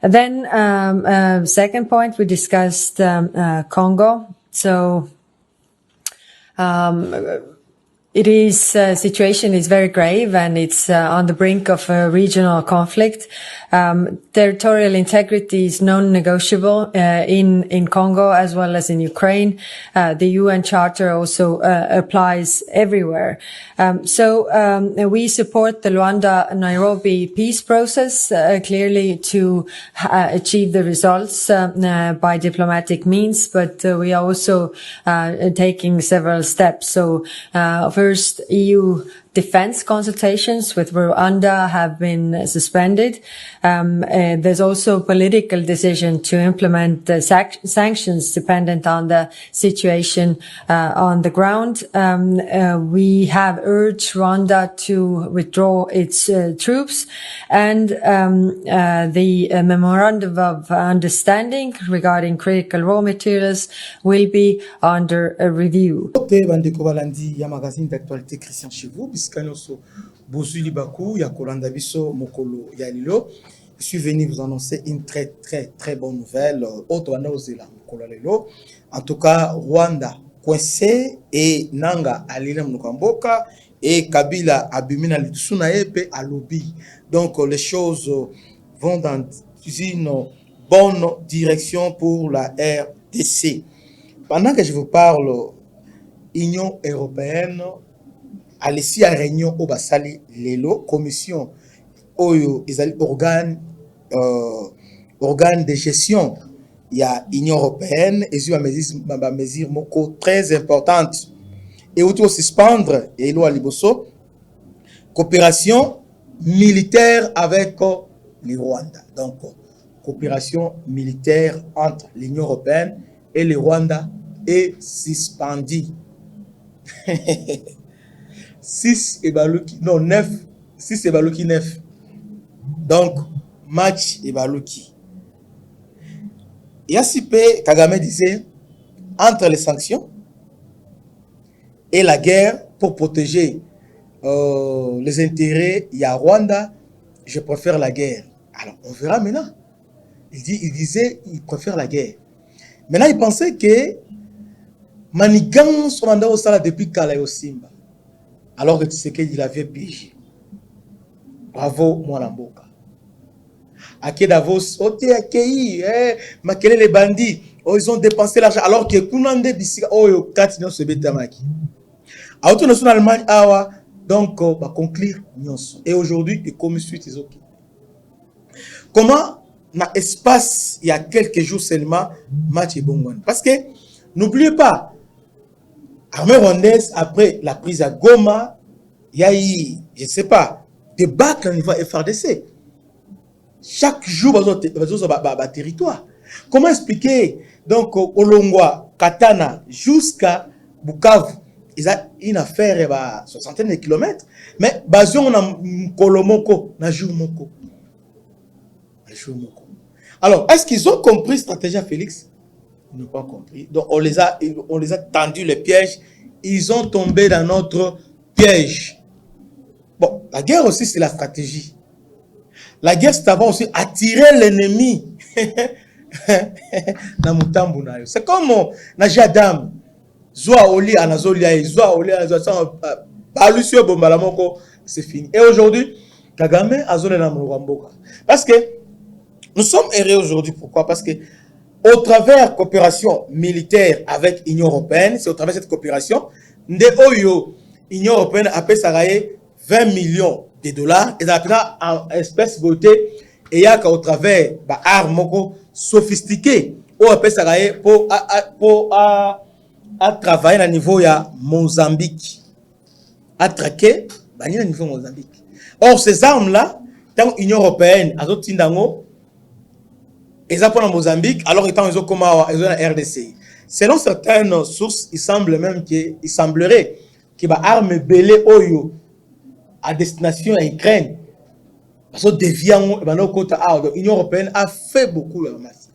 Then, second point, we discussed Congo. So, situation is very grave, and it's on the brink of a regional conflict. Territorial integrity is non-negotiable in Congo as well as in Ukraine. The UN Charter also applies everywhere. We support the Luanda-Nairobi peace process clearly to achieve the results by diplomatic means, but we are also taking several steps. So first, EU defense consultations with Rwanda have been suspended. There's also political decision to implement the sanctions dependent on the situation on the ground. We have urged Rwanda to withdraw its troops, and the memorandum of understanding regarding critical raw materials will be under a review. Christian Chivou, puisqu'annonce Bozuli Bakou, ya Kolanda Biso, Mokolo Yalilo. Je suis venu vous annoncer une très bonne nouvelle. En tout cas, Rwanda coincé et Nanga Alila Mnukamboka et Kabila Abimina Litsuna Epe à lobby. Donc les choses vont dans une bonne direction pour la RDC. Pendant que je vous parle, Union européenne Alessi a réunion au Basali Lelo, commission Oyo, ils organe de gestion. Il y a Union européenne et il y a une mesure très importante. Et où tout suspendre et l'eau à Liboso, coopération militaire avec le Rwanda. Donc, coopération militaire entre l'Union européenne et le Rwanda est suspendue. 6 et Baluki, non 9, 6 et Baluki 9. Donc, match et Baluki. Yassipé Kagame disait, entre les sanctions et la guerre pour protéger les intérêts, il y a Rwanda, je préfère la guerre. Alors, on verra maintenant. Il disait, il préfère la guerre. Maintenant, il pensait que Manigance Rwanda au Sala depuis Kalayo Simba. Alors que tu sais qu'il avait piégé. Bravo, Mwanamboka. Ake Davos, Ote Akei, Makele les bandits, oh, ils ont dépensé l'argent. Alors que Kunande Bissika, oh, yo, Katino se betamaki. A auto national Allemagne, awa, donc, va conclure, nyonso. Et aujourd'hui, et comme suite, ils ont quitté. Comment, na espace, il y a quelques jours seulement, match et bon. Parce que, n'oubliez pas, armée rwandaise, après la prise à Goma, il y a eu, je ne sais pas, des bacs au niveau FRDC. Chaque jour, il territoire. Comment expliquer, donc, Olongwa, Katana, jusqu'à Bukavu, ils ont une affaire à soixantaine de kilomètres, mais, Bazion, on a Kolomoko, na Jumoko. Alors, est-ce qu'ils ont compris stratégie à Félix? Ils n'ont pas compris. Donc, on les a tendu les pièges. Ils ont tombé dans notre piège. Bon, la guerre aussi, c'est la stratégie. La guerre, c'est avoir aussi attirer l'ennemi. C'est comme Najadam. Zoa Oli Anazolia, Zoa Oli Anazolia, c'est fini. Et aujourd'hui, Kagame a zoné dans Mouramboka. Parce que nous sommes errés aujourd'hui. Pourquoi? Parce que au travers de coopération militaire avec l'Union européenne, c'est au travers de cette coopération, l'Union européenne a payé 20 millions de dollars et ça en espèces votées et il y a au travers d'armes sophistiquées pour travailler à niveau de Mozambique, à traquer à niveau de Mozambique. Or, ces armes-là, tant l'Union européenne a d'autres tindango, ils ont en Mozambique, alors ils ont comme la RDC. Selon certaines sources, il semblerait que les armes belées Oyo à destination à l'Ukraine, parce que l'Union européenne a fait beaucoup de masse.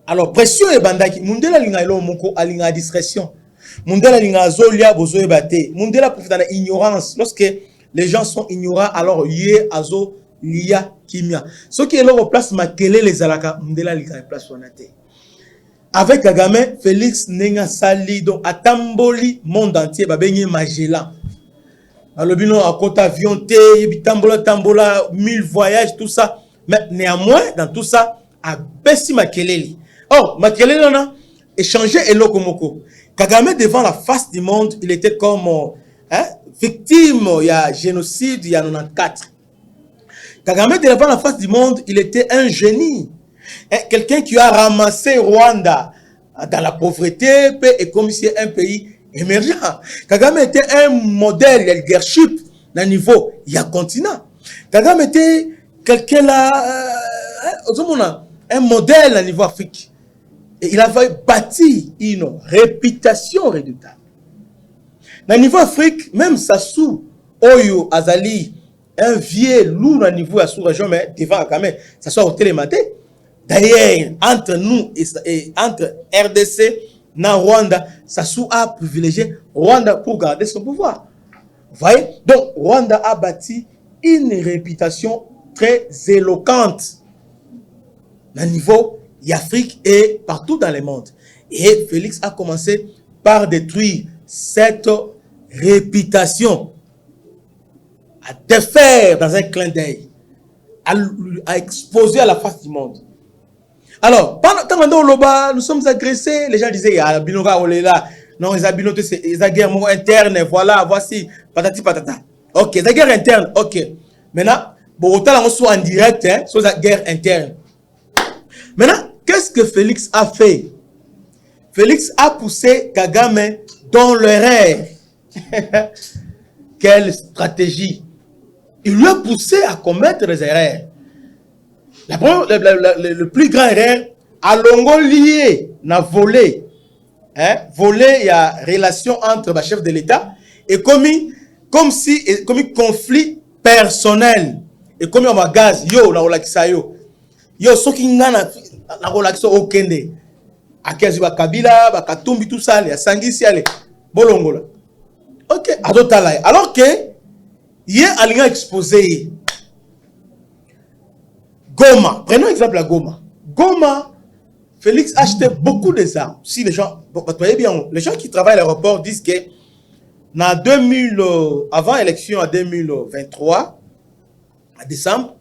Alors, pression est bandaki. Mundela linga ilo moko alinga discrétion. Mundela linga zolia bozo ebate. Mundela profite de l'ignorance. Lorsque les gens sont ignorants, alors yé azo lia kimia. Ce qui est là, place makele les alaka, mdela li place wanate. Avec Kagame, Félix Nenga Sali, donc atamboli monde entier, babenye Magellan. Alobino à côte avion, tambola, 1000 voyages, tout ça. Mais néanmoins, dans tout ça, a Bessi Makelele. Or, Makelele on a échangé et Lokomoko. Kagame devant la face du monde, il était comme victime, il y a génocide, il y a 94. Kagame devant la face du monde, il était un génie. Quelqu'un qui a ramassé Rwanda dans la pauvreté et comme si un pays émergent. Kagame était un modèle de leadership d'un niveau, il y a continent. Kagame était quelqu'un là, un modèle à niveau Afrique. Et il avait bâti une réputation redoutable. Dans le niveau Afrique, même Sassou, Oyo, Azali, un vieux lourd à niveau à sous-région, mais devant Kagame, ça soit au télématé. D'ailleurs, entre nous et entre RDC et Rwanda, Sassou a privilégié Rwanda pour garder son pouvoir. Vous voyez? Donc, Rwanda a bâti une réputation très éloquente au niveau d'Afrique et partout dans le monde. Et Félix a commencé par détruire cette réputation, à défaire dans un clin d'œil, à exposer à la face du monde. Alors, pendant que nous sommes agressés, les gens disaient, ah, Binoga Olela, non, les abinotés, c'est la guerre interne, voilà, voici, patati patata. Ok, la guerre interne, ok. Maintenant, bon, autant on soit en direct, hein, sur la guerre interne. Maintenant, qu'est-ce que Félix a fait? Félix a poussé Kagame dans le rêve. Quelle stratégie? Il lui a poussé à commettre des erreurs. Le plus grand erreur, à Longo lié, n'a volé. Hein? Volé, il y a relation entre le chef de l'État et comme conflit personnel. Et comme il y a gaz, yo, la relaxa yo. Yo, ce qui n'a la relaxa au Kende. A Kazi Kabila, Katumbi, tout ça, il y a Sangisi, allez. Bolongola. Ok, alors que, il y a un exposé. Goma, prenons exemple à Goma. Goma, Félix achetait beaucoup de armes. Si les gens, voyez bien, les gens qui travaillent à l'aéroport disent que avant l'élection en 2023, en décembre,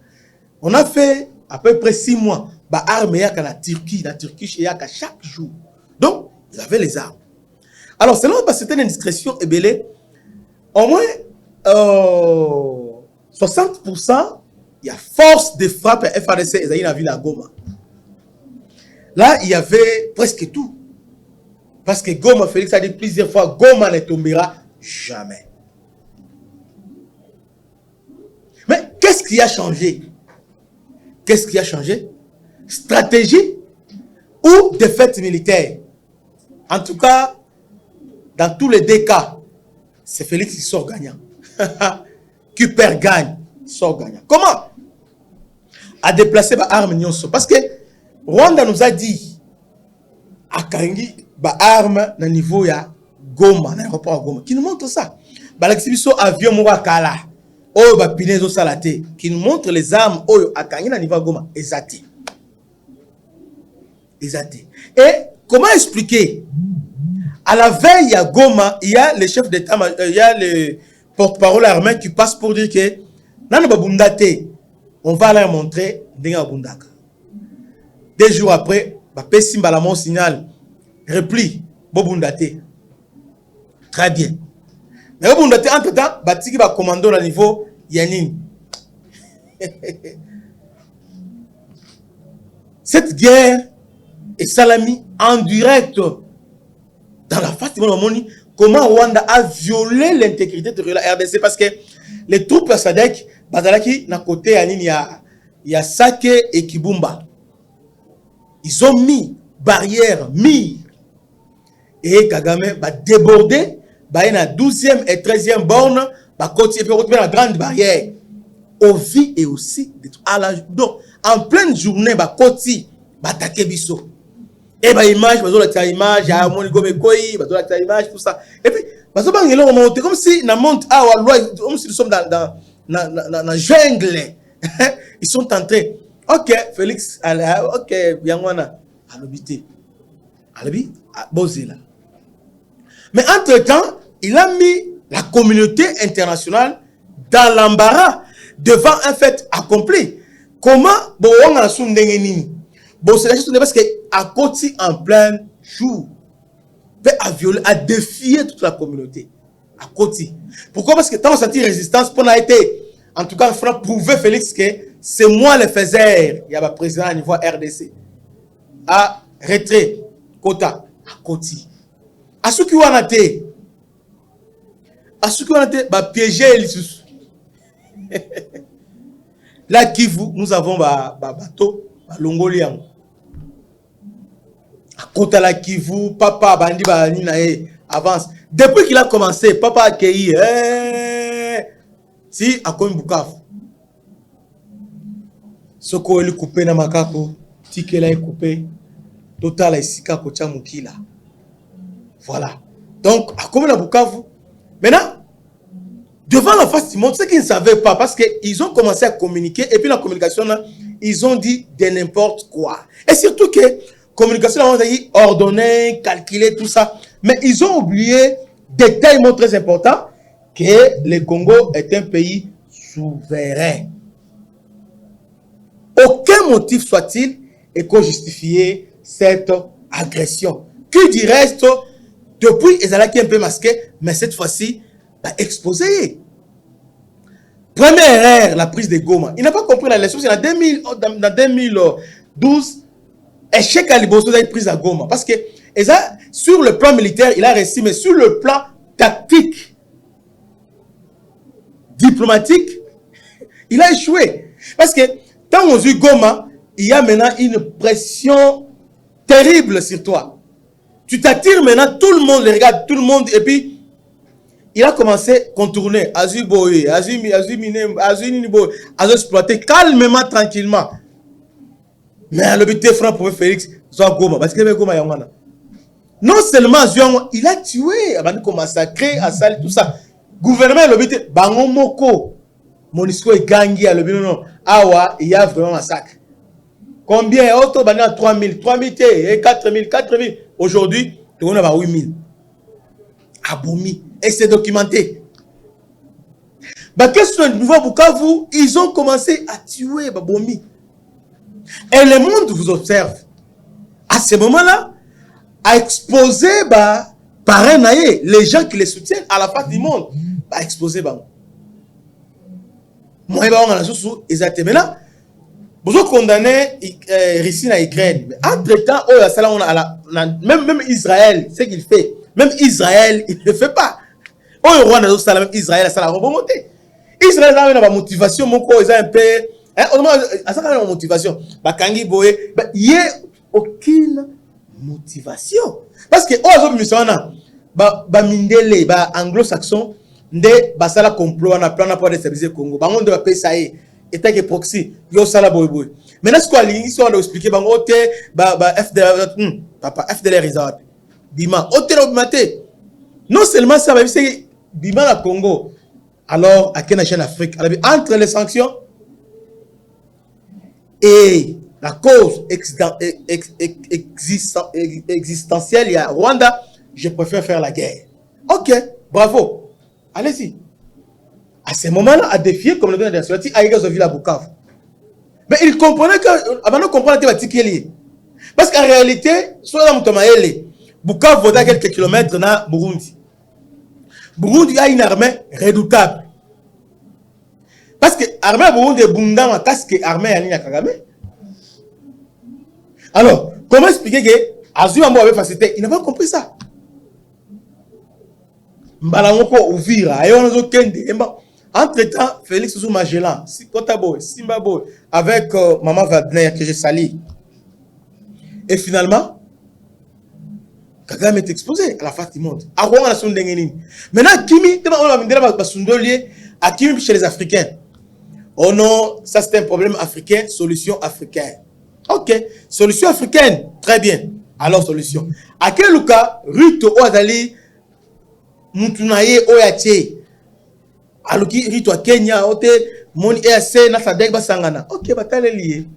on a fait à peu près 6 mois. Bah, armes y a qu'à la Turquie y a qu'à chaque jour. Donc, il avait les armes. Alors, selon c'était une indiscrétion ébélée, au moins 60%. Il y a force de frappe FARDC et Zaïna Villa Goma. Là, il y avait presque tout. Parce que Goma, Félix a dit plusieurs fois, Goma ne tombera jamais. Mais qu'est-ce qui a changé? Qu'est-ce qui a changé? Stratégie ou défaite militaire? En tout cas, dans tous les deux cas, c'est Félix qui sort gagnant. Qui perd gagne, sort gagnant. Comment? À déplacer ma arme nyonso. Parce que Rwanda nous a dit à Kangi ba arme na niveau ya Goma, na l'aéroport à Goma. Qui nous montre ça? Ba l'exhibition avion moura kala. Oyo ba pinezo salate. Qui nous montre les armes oyo à Kangi na niveau à Goma. Exacté. Exacté. Et comment expliquer? À la veille à Goma, il y a le chef d'État, il y a le porte-parole armé qui passe pour dire que Nana Babundate, on va leur montrer Denga Bundaka. 2 jours après, Pessimba la mon signal, repli, Bobundate. Très bien. Mais Bobundate, entre-temps, Batiki va commander au niveau Yanin. Cette guerre est salami en direct dans la face du monde. Comment Rwanda a violé l'intégrité de la RDC parce que les troupes à Sadek, Bazalaki, na côté il y a Sake et Kibumba. Ils ont mis barrière, et Kagame va déborder, va y a 12e et 13e borne, va continuer la grande barrière. Au vie et aussi, donc, en pleine journée, va continuer, va attaquer Bisso. Et bah image, la image, il y a mon gomekoi, la image, tout ça. Et puis, comme si na monte comme si nous sommes dans jungle Ils sont entrés. Ok, Félix, ok, Yangwana, alobité. Alobi, Bozela. Mais entre-temps, il a mis la communauté internationale dans l'embarras devant un fait accompli. Comment on a su ndengenini? Bon, c'est la chose parce que à côté en plein jour, à violer, à défier toute la communauté. À côté. Pourquoi? Parce que tant on sentit résistance, pour été, en tout cas, il faudra prouver Félix que c'est moi le faiseur. Il y a un président à niveau RDC. À retrait, quota, à côté. À ce qui on a été, piéger les sous. Là, Kivu, nous avons bateau, Longolian. À côté de la Kivu, papa, bandi, avance. Depuis qu'il a commencé, papa a accueilli. Si, à quoi Bukavu. Ce qu'on a coupé dans Makako, Tikela est coupé, Total est Sika Kocha Mukila. Voilà. Donc, à quoi Bukavu. Maintenant, devant la face du monde, ceux qui ne savaient pas, parce qu'ils ont commencé à communiquer, et puis la communication, là, ils ont dit de n'importe quoi. Et surtout que communication, on a dit ordonner, calculer, tout ça. Mais ils ont oublié des détails très importants, que le Congo est un pays souverain. Aucun motif soit-il et qu'on justifie cette agression. Que du reste, depuis, ils allaient un peu masqués, mais cette fois-ci, exposé. Première erreur, la prise de Goma. Il n'a pas compris la leçon. C'est en 2012, échec à Liboso d'être prise à Goma. Parce que sur le plan militaire, il a réussi, mais sur le plan tactique, diplomatique, il a échoué. Parce que tant on dit Goma, il y a maintenant une pression terrible sur toi. Tu t'attires maintenant, tout le monde les regarde, tout le monde, et puis il a commencé à contourner, à exploiter calmement, tranquillement. Mais à l'obité franc pour Félix, soit Goma, parce que Goma Yangwana. Non seulement il a tué, il a massacré, à salir tout ça. Gouvernement l'obité, Bango Moko, Monisco et Gangi à l'obité, non, Awa, il y a vraiment massacre. Combien? Auto Bana 3000, 3000, 4000, 4000. Aujourd'hui, on a 8000. Abomi. Et c'est documenté. Qu'est-ce que le nouveau Bukavu, ils ont commencé à tuer Babomi. Et le monde vous observe. À ce moment-là, à exposer les gens qui les soutiennent à la face du monde. À exposer moi, ils ont maintenant. Vous condamnez Russie et Ukraine. Entre-temps, même Israël, c'est qu'il fait. Même Israël, il ne fait pas. Même Israël, ça l'a remonté. Israël a une motivation, mon corps, ils ont un peu. Ça a une motivation. Il n'y a aucune motivation. Parce que, les anglo-saxons, des basala complot, on a plan pour déstabiliser le Congo. On doit payer ça. Et tant que proxy, yo sala boy boy. Maintenant, ce qu'on a expliqué, papa, FDLR, ils ont Bima, non seulement ça va c'est Bima la Congo. Alors, à quelle chaîne Afrique? Entre les sanctions et la cause existentielle, il y a Rwanda, je préfère faire la guerre. Ok, bravo. Allez-y. À ce moment-là, à défier comme le donne de la à Villa Bukavu. Mais il comprenait que, avant de comprendre que parce qu'en réalité, soit dans Mutomaele, Bukavu vaut à quelques kilomètres dans Burundi. Burundi a une armée redoutable. Parce que l'armée Burundi est bundant en casque armée à Nina Kagame. Alors, comment expliquer que Azou Ambo avait facilité? Il n'a pas compris ça. Mbalamoko Ouvira, Ayonazo Kende, entre-temps, Félix Ouzou Magellan, Simba Boy, avec Maman Wagner que j'ai sali. Et finalement, Kagame est exposé à la face du monde. Maintenant, Kimi, à Kimi chez les Africains. Oh non, ça c'est un problème africain, solution africaine. Ok, solution africaine, très bien. Alors, solution. À quel cas, Ruto Oadali, Mutunaye Oyache, Aluki Rito Kenya, Ote, mon EAC na sadek basangana. Ok, batale lié.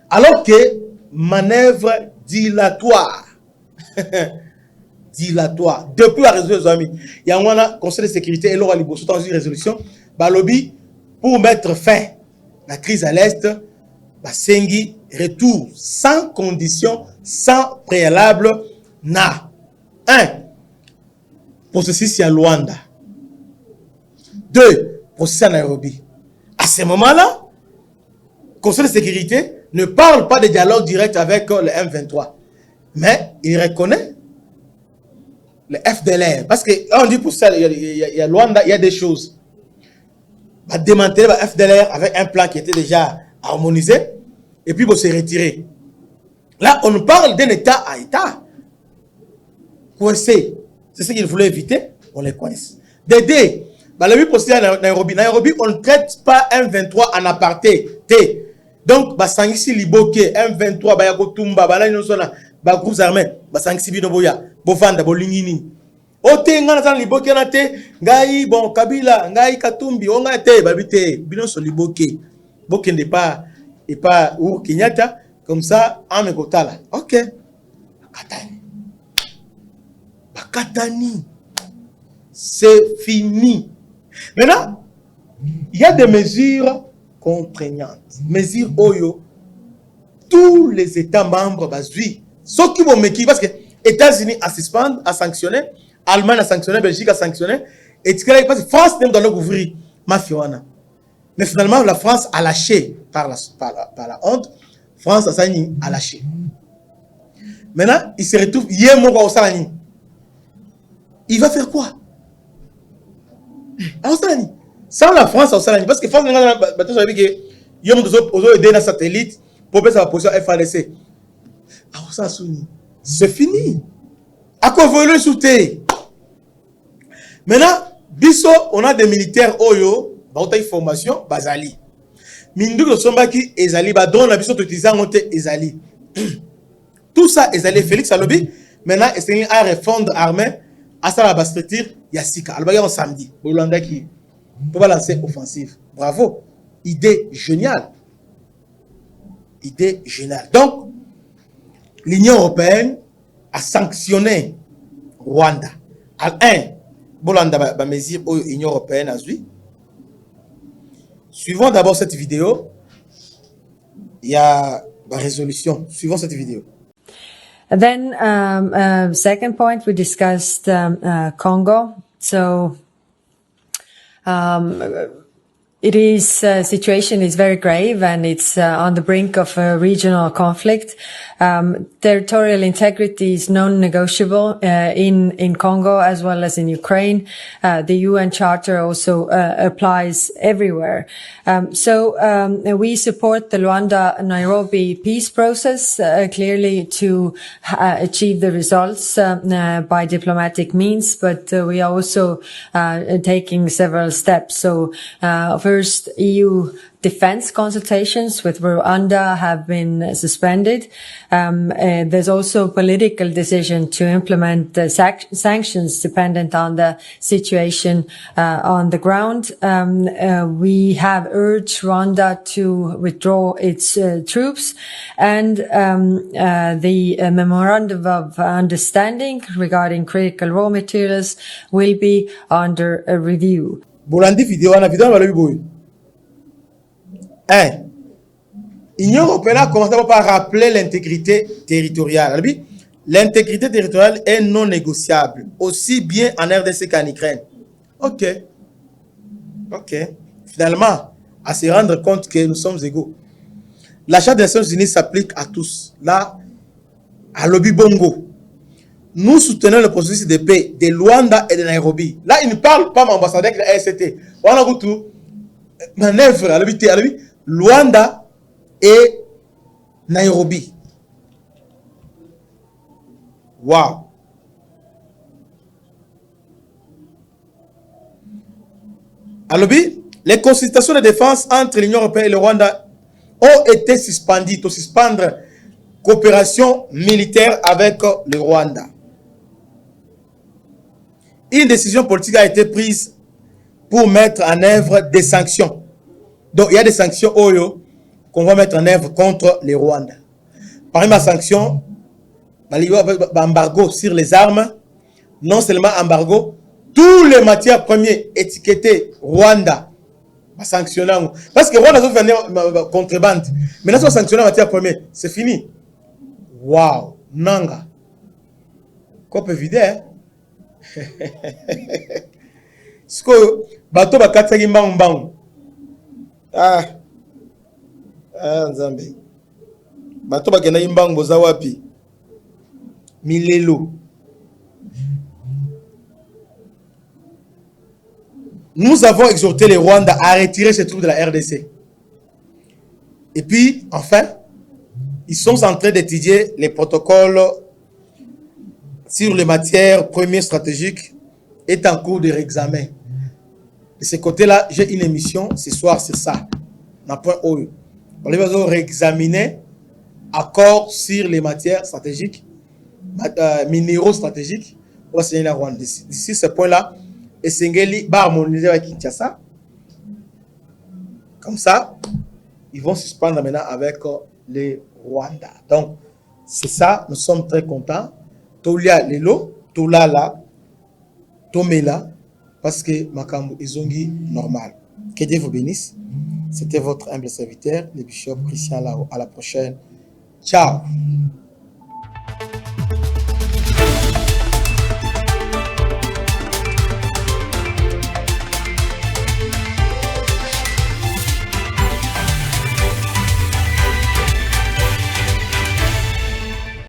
Alors que manœuvre dilatoire. Dilatoire. Depuis la résolution, il y a un conseil de sécurité et l'aura libre dans une résolution. Balobi, pour mettre fin à la crise à l'Est, Basengi retour sans condition, sans préalable, na. 1. Processus à Luanda. 2. Processus à Nairobi. À ce moment-là, le Conseil de sécurité ne parle pas de dialogue direct avec le M23. Mais il reconnaît le FDLR. Parce qu'on dit pour ça, il y a Luanda, il y a des choses. Va démanteler le FDLR avec un plan qui était déjà harmonisé. Et puis, il va se retirer. Là, on parle d'un État à État. Coincé. C'est ce qu'il voulait éviter. On les coince. Dédé. La vie procédure à Nairobi. Nairobi, on ne traite pas M23 en aparté. Donc, Basangisi Liboke, M23, Bayako Tumba, Balanosona, groupes armés, Basangisi Binoboya, Bovanda, Bolingini. Ote ngana Liboke nate, Ngai, bon, Kabila, Ngai Katumbi, Ongate, Babite, Binoso Liboke. Boke n'est pas, et pas ou Kenyatta, comme ça, Ame Kotala. Ok. Bakatani. Bakatani. C'est fini. Maintenant, il y a des mesures contraignantes. Mesures Oyo, tous les États membres basés. Ceux qui vont me parce que États-Unis a suspendu, a sanctionné, Allemagne a sanctionné, Belgique a sanctionné, et parce que France même dans le ouvrir Mafiona. Mais finalement, la France a lâché par la honte. France a lâché. Maintenant, il se retrouve Yémora au Salani. Il va faire quoi? En Australie. Sans la France en Australie. Parce que France n'a pas dit que aider un satellite pour faire sa position FADC. C'est fini. À quoi vous le soutenir? Maintenant, biso, on a des militaires Oyo, une formation, Bazali. Mindu de Sombaki, Ezali, Badon, la biso utilisant Ezali. Tout ça, Ezali, Félix Alobi, maintenant, essayer à refondre l'armée, à ça la structure, Yassika. Alors, on samedi, Bolanda qui peut lancer offensive. Bravo. Idée géniale. Idée géniale. Donc, l'Union européenne a sanctionné Rwanda. À Bolanda va mesure l'Union européenne a suivi. Suivons d'abord cette vidéo. Il y a la résolution. Suivons cette vidéo. Then, second point, we discussed Congo. So, situation is very grave and it's on the brink of a regional conflict. Territorial integrity is non-negotiable in Congo as well as in Ukraine. The UN Charter also applies everywhere. We support the Luanda-Nairobi peace process clearly to achieve the results by diplomatic means, but we are also taking several steps. So first, EU defense consultations with Rwanda have been suspended. There's also a political decision to implement the sanctions dependent on the situation on the ground. We have urged Rwanda to withdraw its troops, and the memorandum of understanding regarding critical raw materials will be under a review. L'Union européenne a commencé par rappeler l'intégrité territoriale. L'intégrité territoriale est non négociable, aussi bien en RDC qu'en Ukraine. Ok. Finalement, à se rendre compte que nous sommes égaux. La Charte des Nations Unies s'applique à tous. Là, à Lobby Bongo, nous soutenons le processus de paix de Luanda et de Nairobi. Là, il ne parle pas ambassadeur de la RCT. On a tout manœuvre à l'habitude. Luanda et Nairobi. Wow. Alors, les consultations de défense entre l'Union européenne et le Rwanda ont été suspendues pour suspendre coopération militaire avec le Rwanda. Une décision politique a été prise pour mettre en œuvre des sanctions. Donc, il y a des sanctions Oyo qu'on va mettre en œuvre contre les Rwandais. Parmi les sanctions, embargo sur les armes, non seulement embargo, tous les matières premières étiquetées Rwanda, sanctionnant. Parce que Rwanda va venir contrebande. Maintenant, si on sanctionne la matière première, c'est fini. Waouh, Nanga. Coupe vide. Ce que bateau va kataki mbang. Ah, Nzambe. Bateau va kena mbang boza wapi. Milelo. Nous avons exhorté les Rwandais à retirer ces troupes de la RDC. Et puis, enfin, ils sont en train d'étudier les protocoles sur les matières premières stratégiques est en cours de réexamen. De ce côté-là, j'ai une émission ce soir, c'est ça. On va réexaminer accord sur les matières stratégiques, minéraux stratégiques. D'ici ce point-là, et Sengeli va harmoniser avec Kinshasa. Comme ça, ils vont suspendre maintenant avec les Rwandais. Donc, c'est ça, nous sommes très contents. Tolia Lelo, Tolala, Tomela, parce que Makambu Izongi normal. Que Dieu vous bénisse. C'était votre humble serviteur, le bishop Christian Lao. À la prochaine. Ciao.